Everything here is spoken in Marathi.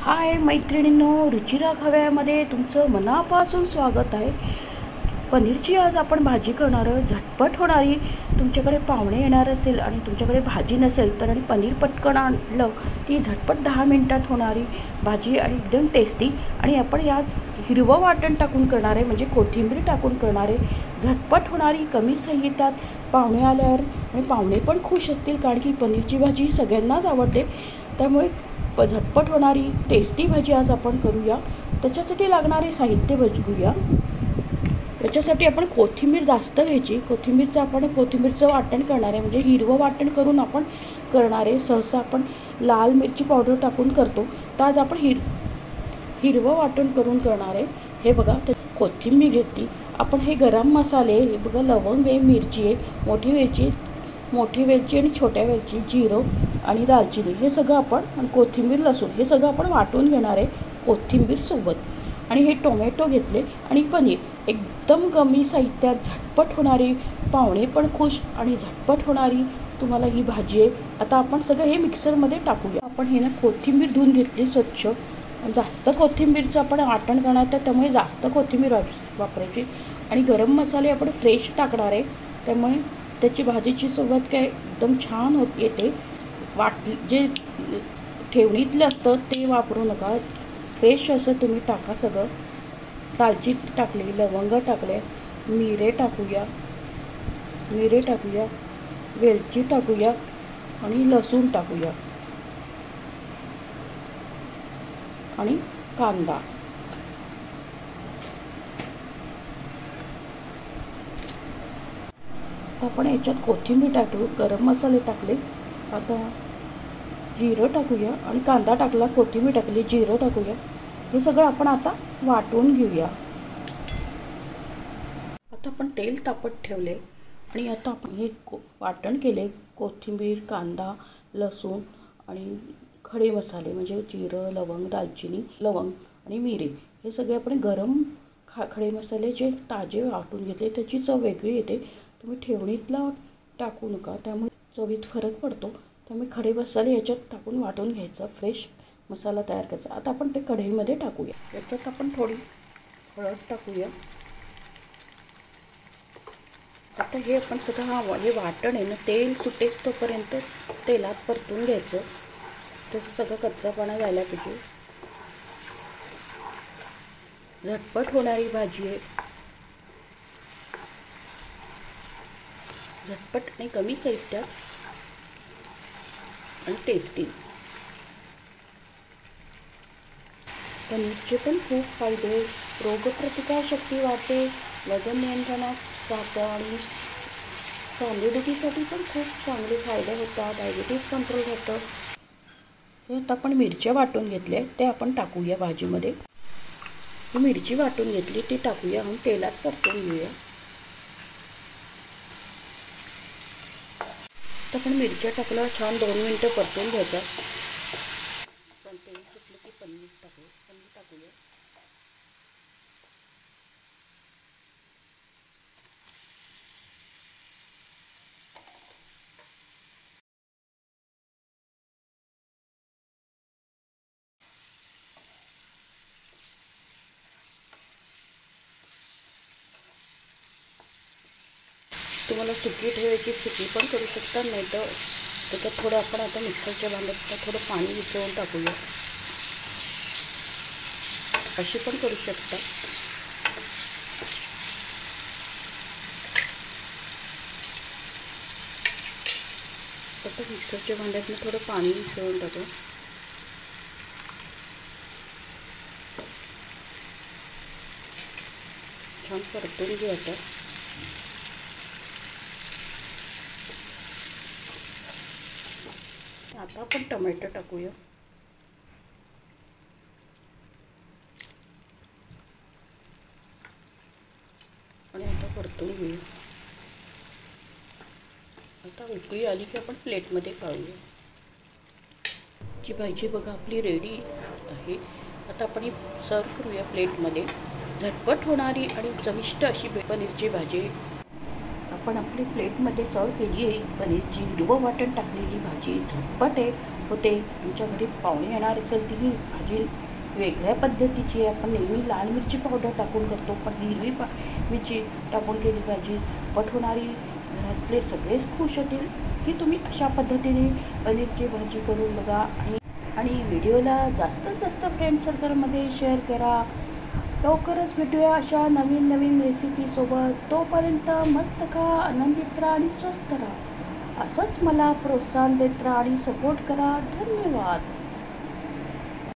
हाय मैत्रिणींनो, रुचिरा खव्यामध्ये तुमचं मनापासून स्वागत आहे। पनीरची आज आपण भाजी करणार आहोत, झटपट होणारी। तुमच्याकडे पाहुणे येणार असेल आणि तुमच्याकडे भाजी नसेल तर आणि पनीर पटकन आणलं ती झटपट 10 मिनिटात होणारी भाजी आणि एकदम टेस्टी। आणि आपण याच हिरवं वाटण टाकून करणार आहे, म्हणजे कोथिंबीर टाकून करणार आहे। झटपट होणारी, कमी साहित्यात, पाहुणे आल्यावर आणि पाहुणे पण खुश असतील, कारण की पनीरची भाजी सगळ्यांनाच आवडते। त्यामुळे झटपट होणारी टेस्टी भाजी आज आपण करूया। त्याच्यासाठी लागणारे साहित्य बघूया। याच्यासाठी आपण कोथिंबीर जास्त घ्यायची। कोथिंबीरचं वाटण करणार आहे, म्हणजे हिरवं वाटण करून आपण करणार आहे। सहसा आपण लाल मिरची पावडर टाकून करतो, तर आज आपण हिरवं वाटण करून करणार आहे। हे बघा, कोथिंबीर घेतली आपण। हे गरम मसाले, हे बघा, लवंग आहे, मिरची आहे, मोठी वेलची आणि छोट्या वेलची, जिरं आणि दालचिनी, हे सगळं आपण, आणि कोथिंबीर, लसूण, हे सगळं आपण वाटून घेणार आहे कोथिंबीर सोबत। आणि हे टोमॅटो घेतले आणि पनीर, एकदम कमी साहित्यात झटपट होणारी, पाहुणे पण खुश आणि झटपट होणारी तुम्हाला ही भाजी आहे। आता आपण सगळं हे मिक्सरमध्ये टाकूया। आपण हे ना कोथिंबीर धुवून घेतली स्वच्छ। जास्त कोथिंबीरचं आपण वाटण करणार आहे, त्यामुळे जास्त कोथिंबीर वापरायची। आणि गरम मसाले आपण फ्रेश टाकणार आहे, त्यामुळे त्याची भाजीची सोबत काय एकदम छान येते। जे ठेवणीतलं असतं ते वापरू नका, फ्रेश असं तुम्ही टाका सगळं। दालचिनी टाकली, लवंग टाकले, मिरे टाकूया, वेलची टाकूया आणि लसूण टाकूया आणि कांदा। आपण याच्यात कोथिंबीर टाकू, गरम मसाले टाकले, आता जिरं टाकूया आणि कांदा टाकला, कोथिंबीर टाकली, जिरं टाकूया। हे सगळं आपण आता वाटून घेऊया। आता आपण तेल तापत ठेवले आणि आता आपण हे वाटण केले, कोथिंबीर, कांदा, लसूण आणि खडे मसाले, म्हणजे जिरं, लवंग, दालचिनी, लवंग आणि मिरे, हे सगळे आपण गरम खडे मसाले जे ताजे वाटून घेतले, त्याची चव वेगळी येते। तुम्ही ठेवणीतला टाकू नका, त्यामुळे चवीत फरक पडतो। त्यामुळे खडे मसाले याच्यात टाकून वाटून घ्यायचा, फ्रेश मसाला तयार करायचा। आता आपण ते कढईमध्ये टाकूया। याच्यात आपण थोडी हळद टाकूया। आता हे आपण सगळं हे वाटण आहे ना, तेल सुटेस तोपर्यंत तेलात परतून घ्यायचं, त्याचं सगळं कच्चापणा जायला पाहिजे। झटपट होणारी भाजी आहे, झटपट आणि कमी साहित्यात आणि टेस्टी। पनीरचे पण खूप फायदे, रोगप्रतिकारशक्ती वाढते, वजन नियंत्रणात राहतं आणि सांधेदुखीसाठी पण खूप चांगले फायदे होतात, डायबिटीज कंट्रोल होतं। हे आता आपण मिरच्या वाटून घेतल्या, ते आपण टाकूया भाजीमध्ये। ही मिरची वाटून घेतली ती टाकूया आणि तेलात परतून घेऊया। तर आपण मिरच्या टाकल्यावर छान 2 मिनिटं परतून घ्यायचा। पण तेल सुटलं की पनीर टाकूया। तुम्हाला सुकी ठेवायची, सुकी पण करू शकता, नाही तर त्याच्यात थोडं आपण आता मिक्सरच्या भांड्यात थोडं पाणी मिसळून टाकूया, अशी पण करू शकता। आता मिक्सरच्या भांड्यात थोडं पाणी मिसळून टाकू। छान परतून घेऊ। आता आपण टोमॅटो टाकूया आणि आता परतून घेऊ। आता उकळी आली की आपण प्लेटमध्ये काढूया। जी भाजी बघा आपली रेडी आहे। आता आपण सर्व करूया प्लेटमध्ये। झटपट होणारी आणि चविष्ट अशी पनीरची भाजी आपण आपली प्लेटमध्ये सर्व केली आहे पनीरची हिरवं वाटण टाकलेली भाजी. झटपट आहे होते. तुमच्या घरी पाहुणे येणार असेल ती ही भाजी वेगळ्या पद्धतीची आहे. आपण नेहमी लाल मिरची पावडर टाकून करतो, पण हिरवी मिरची टाकून केली भाजी झटपट होणारी. घरातले सगळेच खुश होतील की तुम्ही अशा पद्धतीने पनीरची भाजी करून बघा. आणि व्हिडिओला जास्तीत जास्त फ्रेंड सर्कलमध्ये शेअर करा. लवकरच भेटूया अशा नवीन नवीन रेसिपीसोबत. तोपर्यंत मस्त खा, आनंदित राहा आणि स्वस्थ राहा. असंच मला प्रोत्साहन देत राहा आणि सपोर्ट करा. धन्यवाद.